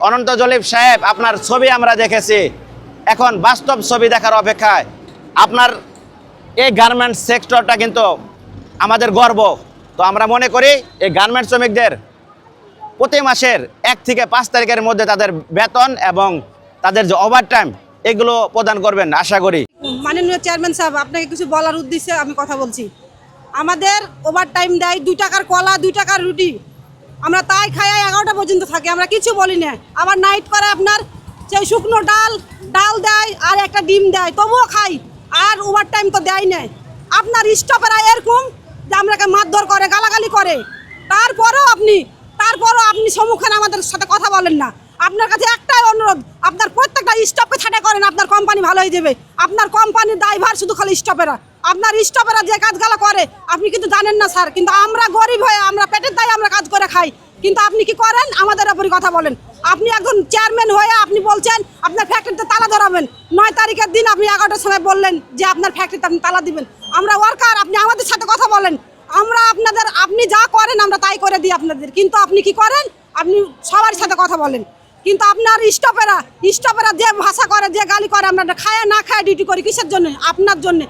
অনন্ত জলিল সাহেব, আপনার ছবি আমরা দেখেছি, এখন বাস্তব ছবি দেখার অপেক্ষায়। আপনার এই গার্মেন্টস সেক্টরটা কিন্তু আমাদের গর্ব। তো আমরা মনে করি এই গার্মেন্টস শ্রমিকদের প্রতি মাসের 1 থেকে 5 তারিখের মধ্যে তাদের বেতন এবং তাদের যে ওভারটাইম এগুলো প্রদান করবেন আশা করি। মাননীয় চেয়ারম্যান সাহেব, আপনাকে কিছু বলার উদ্দেশ্যে আমি কথা বলছি। আমাদের ওভারটাইম দেয় 2 টাকার কলা, 2 টাকার রুটি, আমরা তাই খাই 11টা পর্যন্ত থাকি, আমরা কিছু বলি না। আবার নাইট করে আপনার সেই শুকনো ডাল দেয় আর একটা ডিম দেয়, তবুও খাই। আর ওভারটাইম তো দেয় না। আপনার স্টাফেরা এরকম যে আমরাকে মারধর করে, গালাগালি করে, তারপরও আপনি সম্মুখীন আমাদের সাথে কথা বলেন না। আপনার কাছে একটাই অনুরোধ, আপনার প্রত্যেকটা স্টাফকে ছাঁটাই করেন, আপনার কোম্পানি ভালো হয়ে যাবে। আপনার কোম্পানির দায়ভার শুধু খালি স্টাফেরা, আপনার স্টাফেরা যে কাজগুলো করে আপনি কিন্তু জানেন না স্যার। কিন্তু আমরা গরিব হয়ে, আমরা পেটের দায়ে আমরা কাজ করে খাই, কিন্তু আপনি কি করেন? আমাদের উপরই কথা বলেন। আপনি একজন চেয়ারম্যান হয়ে আপনি বলছেন আপনার ফ্যাক্টরিতে তালা ধরাবেন। 9 তারিখের দিন আপনি 11টার সময় বললেন যে আপনার ফ্যাক্টরিতে আপনি তালা দিবেন। আমরা ওয়ার্কার, আপনি আমাদের সাথে কথা বলেন। আমরা আপনি যা করেন আমরা তাই করে দিই আপনাদের, কিন্তু আপনি কি করেন? আপনি সবার সাথে কথা বলেন, কিন্তু আপনার স্টাফেরা যে ভাষা করে, যে গালি করে, আমরা খায় না খায় ডিউটি করি কিসের জন্য? আপনার জন্য।